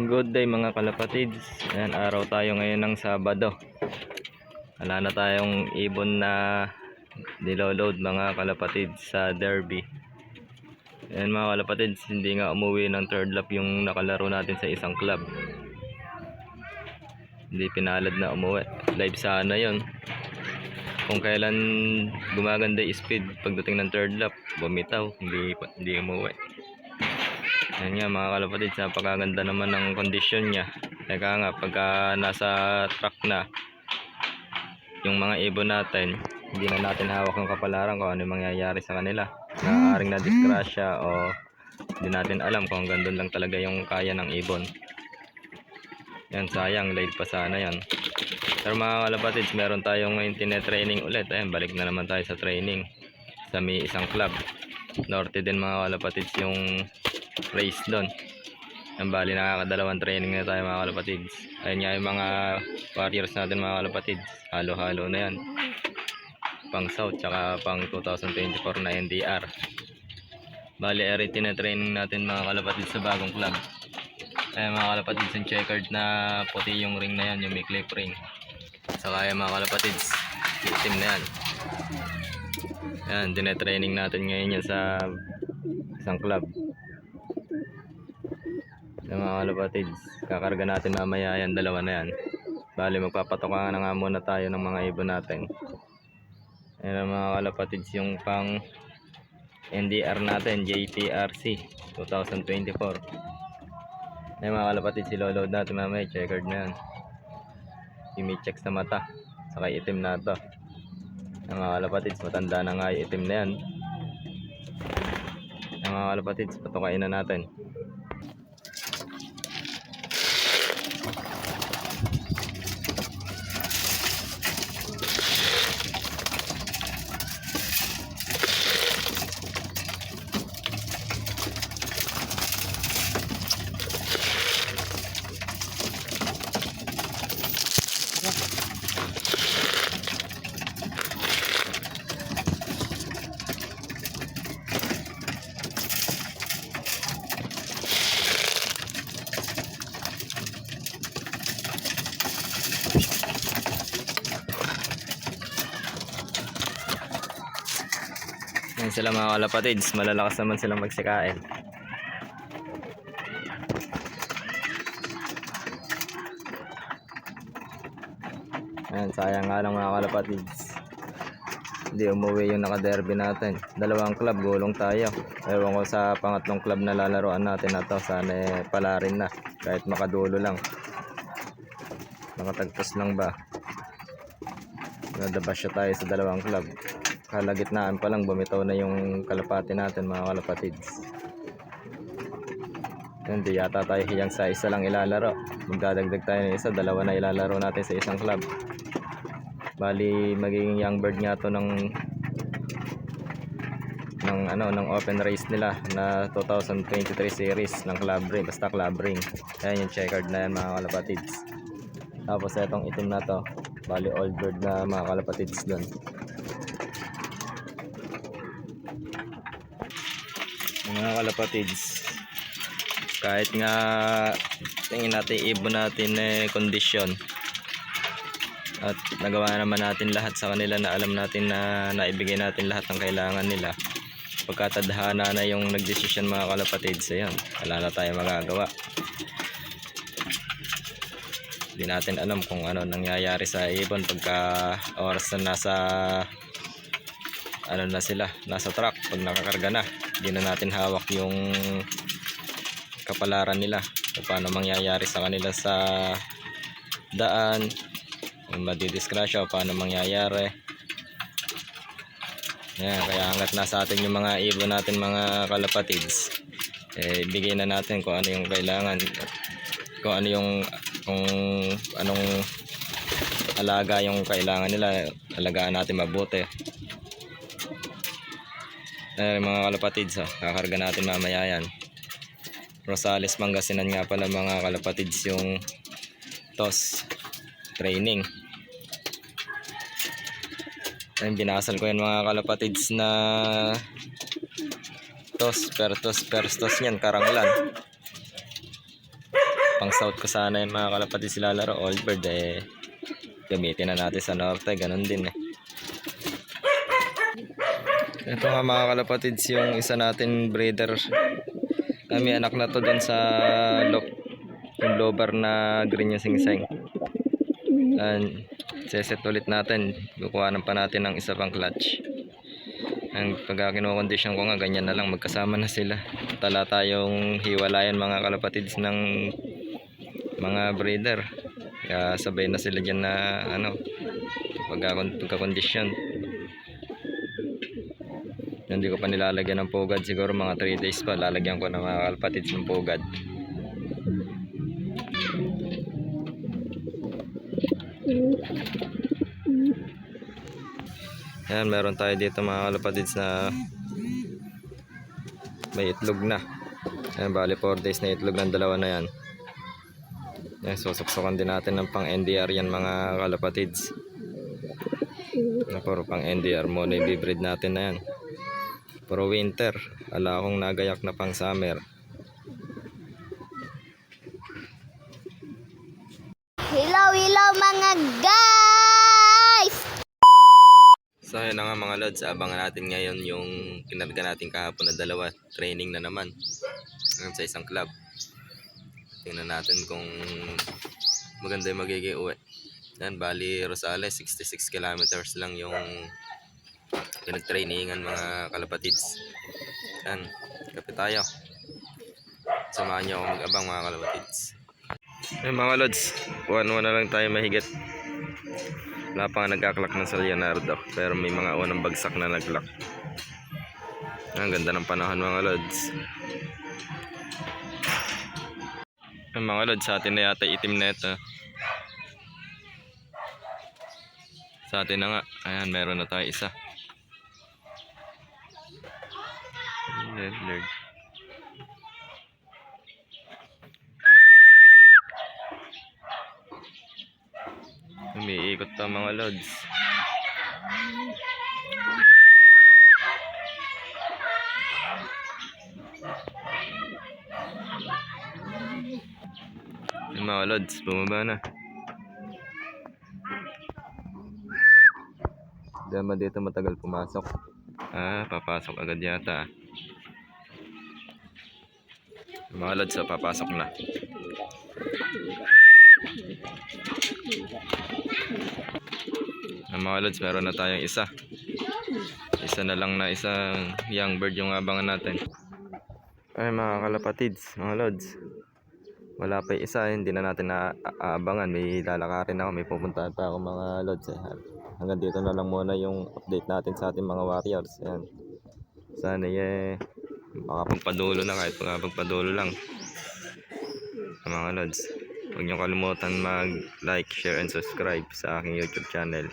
Good day mga kalapatids. Ayan, araw tayo ngayon ng Sabado. Wala na tayong ibon na niloload mga kalapatids sa derby. Ayan mga kalapatids, hindi nga umuwi ng third lap yung nakalaro natin sa isang club. Hindi pinalad na umuwi. Live sana yon. Kung kailan gumaganda yung speed pagdating ng third lap, bumitaw, hindi umuwi. Ayan nga mga kalapatids, napakaganda naman ng kondisyon niya. Teka nga, pagka nasa track na yung mga ibon natin, hindi na natin hawak ng kapalaran kung ano yung mangyayari sa kanila. Naaaring na disgrasya o hindi natin alam kung hanggang doon lang talaga yung kaya ng ibon. Yan, sayang, late pa sana yan. Pero mga kalapatids, meron tayong ngayon tinetraining ulit. Ayan, balik na naman tayo sa training sa may isang club. Norte din mga kalapatids yung race doon. Ang bali nakakadalawang training na tayo mga kalapatids. Ayun nga yung mga warriors natin mga kalapatids. Halo-halo na yan. Pang South tsaka pang 2024 na NDR. Bali everything na training natin mga kalapatids sa bagong club. Ayun mga kalapatids, yung checkered na puti yung ring na yan, yung may clip ring. Saka yung mga kalapatids, itim na yan. Yan, tinetraining natin ngayon yan sa isang club. Yung mga kalapatids, kakarga natin mamaya yan, dalawa na yan. Bali magpapatoka na nga muna tayo ng mga ibon natin. Ayan mga kalapatids, yung pang NDR natin, JTRC 2024. Ayan mga kalapatids, siloload natin mamaya, checkered na yan. Yung check sa mata, saka itim na ito. Ayan mga kalapatids, matanda na nga yung itim na yan. Ayan mga kalapatids, patukain na natin. Yan sila mga kalapatids, malalakas naman silang magsikain. Ayan, sayang nga lang mga kalapatids, hindi umuwi yung naka-derby natin. Dalawang club, gulong tayo. Ewan ko sa pangatlong club na lalaroan natin na to, sana pala rin na, kahit makadulo lang, nakatagpos lang ba. Nadabasya tayo sa dalawang club. Kalagitnaan pa lang bumitaw na yung kalapati natin mga kalapatids. Hindi yata tayo hiyang sa isa lang ilalaro. Magdadagdag tayo ng isa, dalawa na ilalaro natin sa isang club. Bali magiging young bird nga to ng open race nila na 2023 series ng club ring, basta club ring. Ayan yung checkered na yan mga kalapatids. Tapos itong itim na to, bali old bird na mga kalapatids doon. Mga kalapatids, kahit nga tingin natin ibon natin kondisyon at nagawa naman natin lahat sa kanila na alam natin na naibigay natin lahat ng kailangan nila, pagkatadhana na yung nagdesisyon mga kalapatids, ayan, wala na tayo magagawa. Hindi natin alam kung ano nangyayari sa ibon pagka oras na nasa track, pag nakakarga na. Hindi na natin hawak yung kapalaran nila, kung paano mangyayari sa kanila sa daan, kung madidisgrasya o paano mangyayari. Yan, kaya hanggat nasa atin yung mga ibon natin mga kalapatids, bigay na natin kung ano yung kailangan, kung anong alaga yung kailangan nila, alagaan natin mabuti. Mga kalapatids, kakarga natin mamaya yan. Rosales, Pangasinan nga pala mga kalapatids yung toss training. Ayun, binasal ko yan mga kalapatids na toss per toss niyan, karanglan. pang south ko sana yung mga kalapatids lalaro. Old bird eh. Gamitin na natin sa norte. Ganun din eh. Ito nga mga kalapatids yung isa natin breeder. May anak na to doon sa yung lobar na green yung singseng. And seset ulit natin. Kukuhanan pa natin ng isa pang clutch. Ang pagka kinokondisyon ko nga, ganyan na lang, magkasama na sila. Tala tayong hiwalayan mga kalapatids ng mga breeder. Kaya sabay na sila dyan na pagkakondisyon. Hindi ko pa nilalagyan ng pugad, siguro mga 3 days pa lalagyan ko ng mga kalapatids ng pugad. Ayan, meron tayo dito mga kalapatids na may itlog na. Ayan, bali 4 days na itlog ng dalawa na yan. Ayan, susuksukan din natin ng pang NDR yan mga kalapatids. Puro pang NDR muna i-breed natin na yan. Puro winter, ala akong nagayak na pang summer. Hello, hello mga guys! So yun na nga mga lods, abangan natin ngayon yung kinarga natin kahapon na dalawa. Training na naman sa isang club. Tingnan natin kung maganda yung magiging uwi. Yan, bali Rosales, 66 kilometers lang yung pinag-trainingan mga kalapatids. Yan, kapit tayo. Samahan nyo ako mag-abang mga kalapatids. Yan mga lods, 1-1 na lang tayo mahigit. Wala pa nga nagkaklak ng San Leonardo, pero may mga unang bagsak na naglak. Ang ganda ng panahon mga lods. Ang mga lods, sa atin na yata itim na ito. Sa atin na nga, ayan, meron na tayo isa. Lord. Umiikot pa mga lods. Yung mga lods, bumaba na. Dama dito matagal pumasok. Papasok agad yata. Yung mga lods, papasok na. Ang mga lods, meron na tayong isa. Isa na lang na isang young bird yung abangan natin. Ay mga kalapatids, mga lods, wala pa yung isa, hindi na natin naaabangan. May lalakarin ako, may pupuntahan pa ako mga lods. Hanggang dito na lang muna yung update natin sa ating mga warriors. Ayan. Sana makapagpadulo na, kahit makapagpadulo lang. Mga lods, huwag niyo kalimutan mag-like, share, and subscribe sa aking YouTube channel.